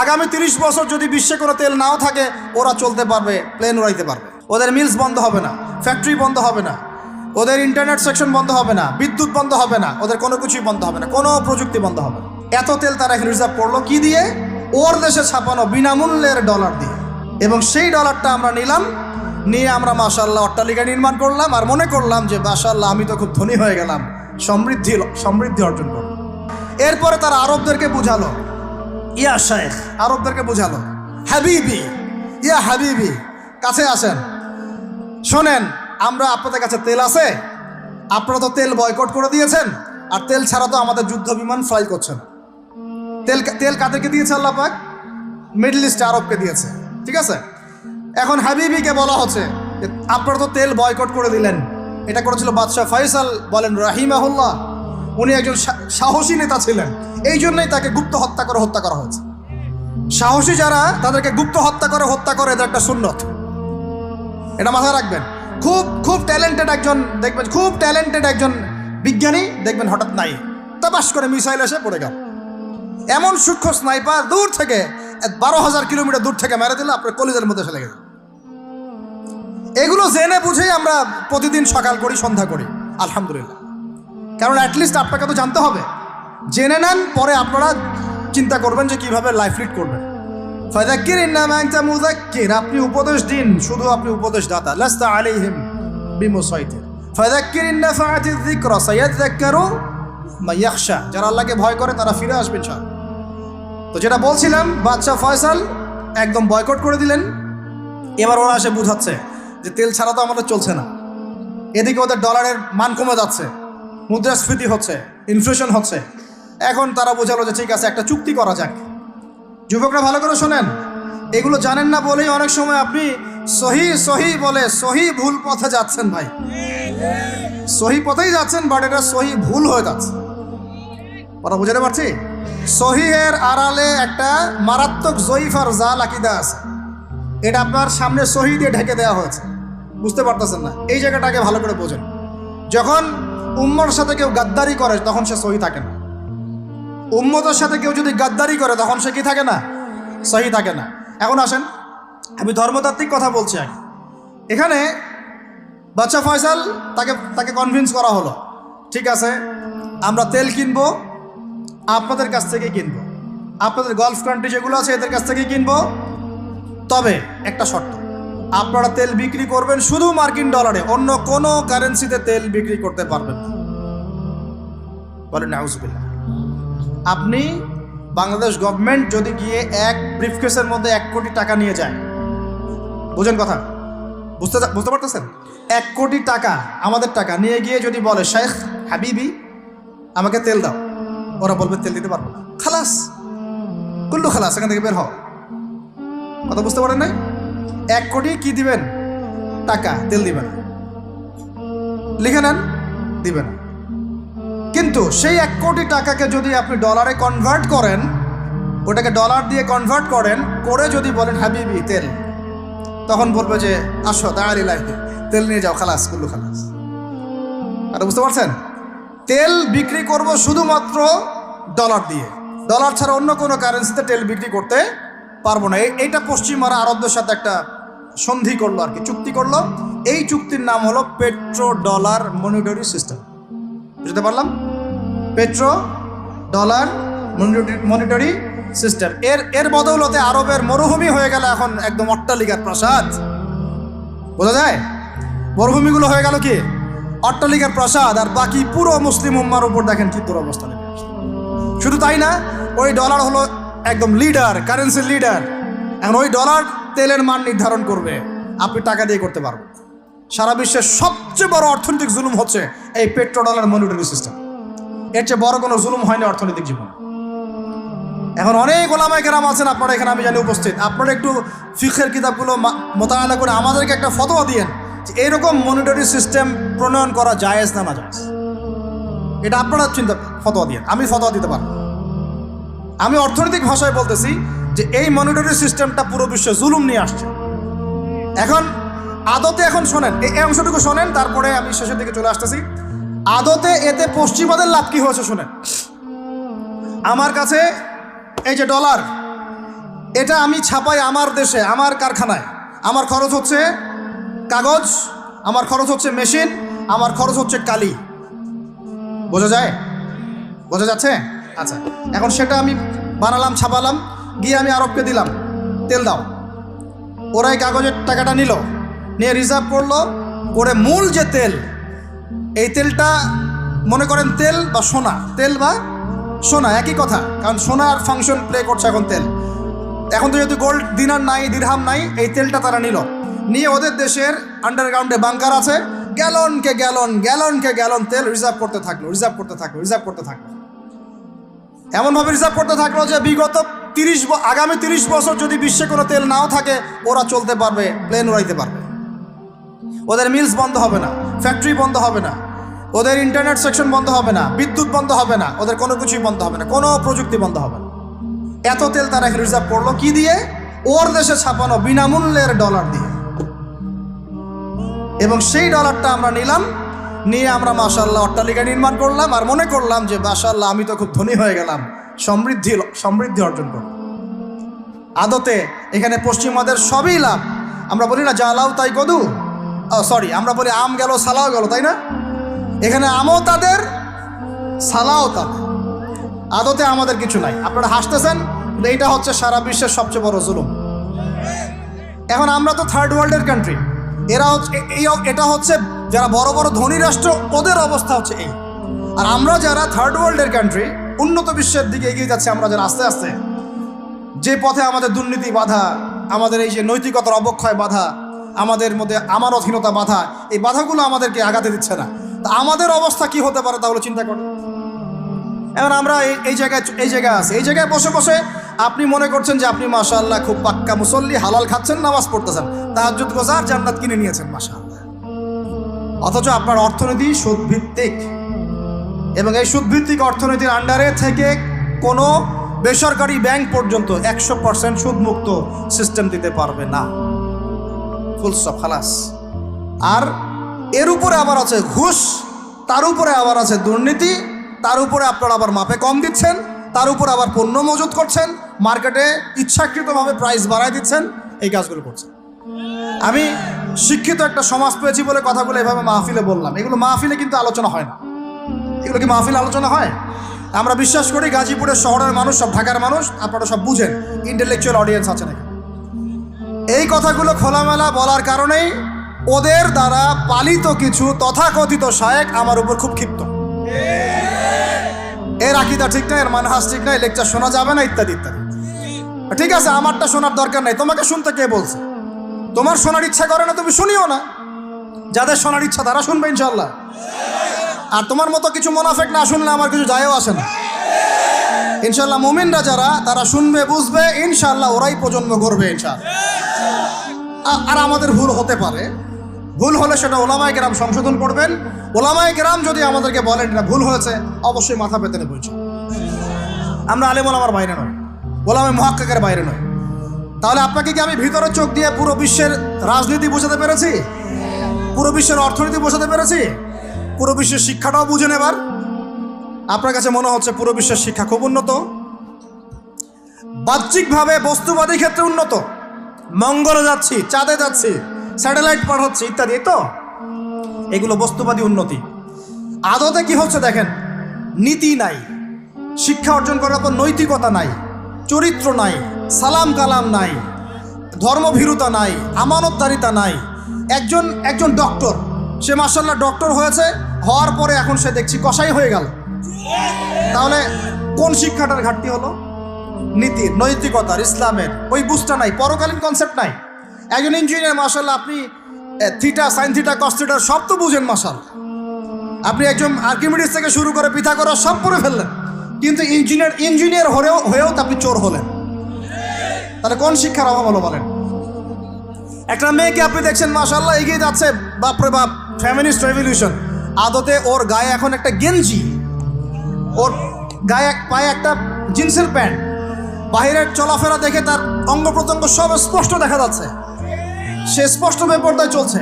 আগামী 30 বছর যদি বিশ্বে কোনো তেল নাও থাকে, ওরা চলতে পারবে, প্লেন উড়াইতে পারবে। ওদের মিলস বন্ধ হবে না, ফ্যাক্টরি বন্ধ হবে না, ওদের ইন্টারনেট সেকশন বন্ধ হবে না, বিদ্যুৎ বন্ধ হবে না, ওদের কোনো কিছুই বন্ধ হবে না, কোনো প্রযুক্তি বন্ধ হবে না। এত তেল তারা এখন রিজার্ভ করলো কি দিয়ে? ওর দেশে ছাপানো বিনামূল্যের ডলার দিয়ে। এবং সেই ডলারটা আমরা নিলাম, নিয়ে আমরা মাশাআল্লাহ অট্টালিকা নির্মাণ করলাম, আর মনে করলাম যে মাশাআল্লাহ আমি তো খুব ধনী হয়ে গেলাম, সমৃদ্ধি অর্জন করলাম। এরপরে তারা আরবদেরকে বুঝালো, ইয়া শেখ, আরবদেরকে বুঝালো, হাবিবি, ইয়া হাবিবি, কাছে আসেন, শোনেন, আমরা আপনাদের কাছে তেল আছে, আপনারা তো তেল বয়কট করে দিয়েছেন, আর তেল ছাড়া তো আমাদের যুদ্ধ বিমান ফ্লাই করছেন। তেল কাদেরকে দিয়েছে আল্লাহ পাক? মিডল ইস্ট আরবকে দিয়েছে, ঠিক আছে? এখন হাবিবিকে বলা হচ্ছে যে আপনারা তো তেল বয়কট করে দিলেন। এটা করেছিল বাদশাহ ফয়সাল, বলেন রাহিমাহুল্লাহ। উনি একজন সাহসী নেতা ছিলেন, এই জন্যই তাকে গুপ্ত হত্যা করা হয়েছে। সাহসী যারা, তাদেরকে গুপ্ত হত্যা করে এদের একটা সুন্নত, এটা মাথায় রাখবেন। খুব ট্যালেন্টেড একজন দেখবেন, খুব ট্যালেন্টেড একজন বিজ্ঞানী দেখবেন, হঠাৎ নাই, তাবাস করে মিসাইল এসে পড়ে গেল। এমন সূক্ষ্ম স্নাইপার দূর থেকে 12,000 কিলোমিটার দূর থেকে মেরে দিল, আপনার কলিজের মধ্যে ফেলে গেল। এগুলো জেনে বুঝেই আমরা প্রতিদিন সকাল করি, সন্ধ্যা করি, আলহামদুলিল্লাহ। কারণ অ্যাটলিস্ট আপনাকে তো জানতে হবে। জেনে নেন, পরে আপনারা চিন্তা করবেন যে কিভাবে লাইফ লিড করবেন। ফাযাক্কির ইন্নামা আনতা মুযাক্কির, আপনি উপদেশ দিন, শুধু আপনি উপদেশ দাতা। লাস্তা আলাইহিম বিমুসাইতির। ফাযাক্কির ইন নাফাআতিয যিকরা সায়াযাক্কারু মা ইয়াখশা, যারা আল্লাহকে ভয় করে তারা ফিরে আসবে ইনশাআল্লাহ। তো যেটা বলছিলাম, বাদশাহ ফয়সাল একদম বয়কট করে দিলেন। এবার ওরা এসে বুঝাচ্ছে যে তেল ছাড়া তো আমাদের চলছে না। এদিকে ওদের ডলারের মান কমে যাচ্ছে, মুদ্রাস্ফীতি হচ্ছে, ইনফ্লেশন হচ্ছে। এখন তারা বোঝালো যে ঠিক আছে, একটা চুক্তি করা যাক। যুবকরা ভালো করে শোনেন, এগুলো জানেন না বলেই অনেক সময় আপনি সহি বলে সহি ভুল পথে যাচ্ছেন। ভাই, সহি পথেই যাচ্ছেন, বাট এটা সহি ভুল হয়ে যাচ্ছে। কথা বুঝাতে পারছি? সহিহের আড়ালে একটা মারাত্মক জয়ীফ আর জাল আকীদা আছে। এটা আপনার সামনে সহি দিয়ে ঢেকে দেওয়া হয়েছে, বুঝতে পারতেছেন না। এই জায়গাটাকে ভালো করে বোঝেন। যখন উম্মর সাথে কেউ গাদ্দারি করে তখন সে সহি থাকে না। উম্মতের সাথে কেউ যদি গাদ্দারি করে তখন সে কি থাকে না? সহি থাকে না। এখন আসেন, আমি ধর্মতাত্ত্বিক কথা বলছি আগে। এখানে বাদশাহ ফয়সাল তাকে কনভিন্স করা হলো, ঠিক আছে আমরা তেল কিনবো, আপনাদের কাছ থেকে কিনবো, আপনাদের গালফ কান্ট্রি যেগুলো আছে এদের কাছ থেকে কিনবো। তবে একটা শর্ত, আপনারা তেল বিক্রি করবেন শুধু মার্কিন ডলারে, অন্য কোনো কারেন্সিতে তেল বিক্রি করতে পারবেন না। বলেন নাউজুবিল্লাহ। আপনি বাংলাদেশ গভর্নমেন্ট যদি গিয়ে এক ব্রিফকেসের মধ্যে 1 কোটি টাকা নিয়ে যায়, বুঝেন কথা, বুঝতে পারতেছেন? 1 কোটি টাকা আমাদের টাকা নিয়ে গিয়ে যদি বলে শেখ হাবিবি আমাকে তেল দাও, ওরা বলবে তেল দিতে পারবো না, খালাস, কুল্লু খালাস, এখান থেকে বের হও। কথা বুঝতে পারেন নাই? 1 কোটি কি দিবেন? টাকা, তেল দিবেন, লিখে নেন, দিবেন। কিন্তু সেই 1 কোটি টাকাকে যদি আপনি ডলারে কনভার্ট করেন, ওটাকে ডলার দিয়ে কনভার্ট করেন, করে যদি বলেন হাবিবি তেল, তখন বলবে যে আসো দাঁড়ি লাইফে তেল নিয়ে যাও, খালাস, কুল্লু খালাস। আর বুঝতে পারছেন? তেল বিক্রি করব শুধুমাত্র ডলার দিয়ে, ডলার ছাড়া অন্য কোনো কারেন্সিতে তেল বিক্রি করতে পারবো না। এইটা পশ্চিমারা আরবদের সাথে একটা সন্ধি করলো আর কি, চুক্তি করলো। এই চুক্তির নাম হলো পেট্রো ডলার মনিটরি সিস্টেম। বুঝতে পারলাম? Petro dollar monetary system. এর বদৌলতে আরবের মরুভূমি হয়ে গেল এখন একদম অট্টালিকার প্রাসাদ। বোঝা যায়? মরুভূমিগুলো হয়ে গেল কি অট্টালিকার প্রাসাদ, আর বাকি পুরো মুসলিম উম্মার উপর দেখেন কি দুরবস্থা নেমে আসছে। শুধু তাই না, ওই ডলার হলো একদম লিডার, কারেন্সির লিডার। এখন ওই ডলার তেলের মান নির্ধারণ করবে, আপনি টাকা দিয়ে করতে পারবেন। সারা বিশ্বের সবচেয়ে বড় অর্থনৈতিক জুলুম হচ্ছে এই পেট্রো ডলার মনিটরি সিস্টেম। এর চেয়ে বড় কোনো জুলুম হয়নি অর্থনৈতিক জীবন। এখন অনেক ওলামায়ে কেরাম আছেন আপনারা এখানে, আমি জানি উপস্থিত, আপনারা একটু ফিকহের কিতাবগুলো মোতালা করে আমাদেরকে একটা ফতোয়া দিয়েন যে এরকম মনিটরি সিস্টেম প্রণয়ন করা জায়েজ না না জায়েজ। এটা আপনারা ফতোয়া দিয়েন, আমি ফতোয়া দিতে পারবো। আমি অর্থনৈতিক ভাষায় বলতেছি যে এই মনিটরি সিস্টেমটা পুরো বিশ্বে জুলুম নিয়ে আসছে। এখন আদতে, এখন শোনেন এই অংশটুকু শোনেন, তারপরে আমি শেষের দিকে চলে আসতেছি। আদতে এতে পশ্চিমাদের লাভ কি হয়েছে শোনেন। আমার কাছে এই যে ডলার, এটা আমি ছাপাই আমার দেশে, আমার কারখানায়। আমার খরচ হচ্ছে কাগজ, আমার খরচ হচ্ছে মেশিন, আমার খরচ হচ্ছে কালি। বোঝা যায়? বোঝা যাচ্ছে? আচ্ছা, এখন সেটা আমি বানালাম, ছাপালাম, গিয়ে আমি আরবকে দিলাম, তেল দাও। ওরা এই কাগজের টাকাটা নিল, নিয়ে রিজার্ভ করলো করে মূল যে তেল, এই তেলটা মনে করেন তেল বা সোনা, তেল বা সোনা একই কথা, কারণ সোনার ফাংশন প্লে করছে এখন তেল। এখন তো যেহেতু গোল্ড দিনার নাই, দিরহাম নাই, এই তেলটা তারা নিয়ে ওদের দেশের আন্ডারগ্রাউন্ডে বাংকার আছে, গ্যালনকে গ্যালন তেল রিজার্ভ করতে থাকলো। এমনভাবে রিজার্ভ করতে থাকলো যে বিগত আগামী 30 বছর যদি বিশ্বে কোনো তেল নাও থাকে, ওরা চলতে পারবে, প্লেন উড়াইতে পারবে। ওদের মিলস বন্ধ হবে না, ফ্যাক্টরি বন্ধ হবে না, ওদের ইন্টারনেট সেকশন বন্ধ হবে না, বিদ্যুৎ বন্ধ হবে না, ওদের কোনো কিছুই বন্ধ হবে না, কোনো প্রযুক্তি বন্ধ হবে না। এত তেল তারা রিজার্ভ করলো কি দিয়ে? ওর দেশে ছাপানো বিনামূল্যের ডলার দিয়ে। এবং সেই ডলারটা আমরা নিলাম, নিয়ে আমরা মাশাআল্লাহ অট্টালিকা নির্মাণ করলাম, আর মনে করলাম যে মাশাআল্লাহ আমি তো খুব ধনী হয়ে গেলাম, সমৃদ্ধি অর্জন করলাম। আদতে এখানে পশ্চিমাদের সবই লাভ। আমরা বলি না জালাও তাই কদু, আমরা বলি আম গেল সালাও গেল, তাই না? এখানে আমও তাদের, সালাও তাদের। আদতে আমাদের কিছু নাই। আপনারা হাসতেছেন, এইটা হচ্ছে সারা বিশ্বের সবচেয়ে বড় জুলুম। এখন আমরা তো থার্ড ওয়ার্ল্ডের কান্ট্রি, এটা হচ্ছে যারা বড় বড় ধনী রাষ্ট্র, ওদের অবস্থা হচ্ছে এই। আর আমরা যারা থার্ড ওয়ার্ল্ডের কান্ট্রি, উন্নত বিশ্বের দিকে এগিয়ে যাচ্ছে, আমরা যারা আস্তে আস্তে, যে পথে আমাদের দুর্নীতি বাধা, আমাদের এই যে নৈতিকতার অবক্ষয় বাধা, আমাদের মধ্যে আমার অধীনতা বাধা, এই বাধাগুলো আমাদেরকে আগাতে দিচ্ছে না। তা আমাদের অবস্থা কি হতে পারে তাহলে চিন্তা করুন। এখন আমরা এই জায়গায় আছি, এই জায়গায় বসে বসে আপনি মনে করছেন যে আপনি মাশাআল্লাহ খুব পাক্কা মুসল্লি, হালাল খাচ্ছেন, নামাজ পড়তেছেন, তাহাজ্জুদ গোজার, জান্নাত কিনে নিয়েছেন মাশাআল্লাহ। অথচ আপনার অর্থনীতি সুদভিত্তিক, এবং এই সুদভিত্তিক অর্থনীতির আন্ডারে থেকে কোনো বেসরকারি ব্যাংক পর্যন্ত 100% সুদমুক্ত সিস্টেম দিতে পারবে না। ফুল স্টপ, খালাস। আর এর উপরে আবার আছে ঘুষ, তার উপরে আবার আছে দুর্নীতি, তার উপরে আপনারা আবার মাপে কম দিচ্ছেন, তার উপরে আবার পণ্য মজুত করছেন, মার্কেটে ইচ্ছাকৃতভাবে প্রাইস বাড়ায় দিচ্ছেন, এই কাজগুলো করছেন। আমি শিক্ষিত একটা সমাজ পেয়েছি বলে কথাগুলো এভাবে মাহফিলে বললাম। এগুলো মাহফিলে কিন্তু আলোচনা হয় না। এগুলো কি মাহফিলে আলোচনা হয়? আমরা বিশ্বাস করি গাজীপুরের শহরের মানুষ, সব ঢাকার মানুষ, আপনারা সব বুঝেন, ইন্টেলেকচুয়াল অডিয়েন্স আছে নাকি। এই কথাগুলো খোলামেলা বলার কারণেই ওদের দ্বারা পালিত কিছু তথাকথিত শায়েখ আমার উপর খুব ক্ষিপ্ত। এর আকীদা ঠিক না, এর মানহাজ ঠিক না, লেকচার শোনা যাবে না, ইত্যাদি ইত্যাদি। ঠিক আছে, আমারটা শোনার দরকার নাই, তোমাকে শুনতে কে বলছে? তোমার শোনার ইচ্ছা করে না, তুমি শুনিও না। যাদের শোনার ইচ্ছা তারা শুনবে ইনশাল্লাহ। আর তোমার মতো কিছু মুনাফিক না শুনলে আমার কিছু যায়ও আসে না ইনশাল্লাহ। মুমিনরা যারা, তারা শুনবে, বুঝবে, ইনশাল্লাহ ওরাই প্রজন্ম করবে ইনশাল্লাহ। আর আমাদের ভুল হতে পারে, ভুল হলে সেটা ওলামায়ে কেরাম সংশোধন করবেন। ওলামায়ে কেরাম যদি আমাদেরকে বলেন এটা ভুল হয়েছে, অবশ্যই মাথা পেতে নেব ইনশাল্লাহ। আমরা আলেম ওলামার বাইরে নয়, ওলামায়ে মুহাক্কিকের বাইরে নয়। তাহলে আপনাকে কি আমি ভিতরে চোখ দিয়ে পুরো বিশ্বের রাজনীতি বোঝাতে পেরেছি? পুরো বিশ্বের অর্থনীতি বোঝাতে পেরেছি? পুরো বিশ্বের শিক্ষাটাও বুঝেন এবার? আপনার কাছে মনে হচ্ছে পুরো বিশ্বের শিক্ষা খুব উন্নত, বাহ্যিকভাবে বস্তুবাদী ক্ষেত্রে উন্নত, মঙ্গলে যাচ্ছি, চাঁদে যাচ্ছি, স্যাটেলাইট পাঠাচ্ছি ইত্যাদি, তো এগুলো বস্তুবাদী উন্নতি। আদতে কি হচ্ছে দেখেন, নীতি নাই, শিক্ষা অর্জন করার পর নৈতিকতা নাই, চরিত্র নাই, সালাম কালাম নাই, ধর্মভীরুতা নাই, আমানতদারিতা নাই। একজন ডক্টর, সে মাশাআল্লাহ ডক্টর হয়েছে, হওয়ার পরে এখন সে দেখছি কসাই হয়ে গেল। তাহলে কোন শিক্ষাটার ঘাটতি হলো? নীতির, নৈতিকতার, ইসলামের ওই বুঝটা নাই, পরকালীন কনসেপ্ট নাই। একজন ইঞ্জিনিয়ার মাশাআল্লাহ, আপনি theta, sine theta, cos theta সব তো বুঝেন মাশাআল্লাহ। আপনি একজন আর্কিমিডিস থেকে শুরু করে পিথাগোরাস সব পড়ে ফেললেন, কিন্তু ইঞ্জিনিয়ার হয়েও তো আপনি চোর হলেন। তাহলে কোন শিক্ষার অভাব হলো বলেন? একটা মেয়েকে আপনি দেখছেন মাশাআল্লাহ এগিয়ে যাচ্ছে, বাপরে বাপ, ফেমিনিস্ট রেভলিউশন। আদতে ওর গায়ে এখন একটা গেঞ্জি, ওর গায়ে পায়ে একটা জিন্সের প্যান্ট, বাহিরের চলাফেরা দেখে তার অঙ্গ প্রত্যঙ্গ সব স্পষ্ট দেখা যাচ্ছে, সে স্পষ্ট বেপরদায় চলছে।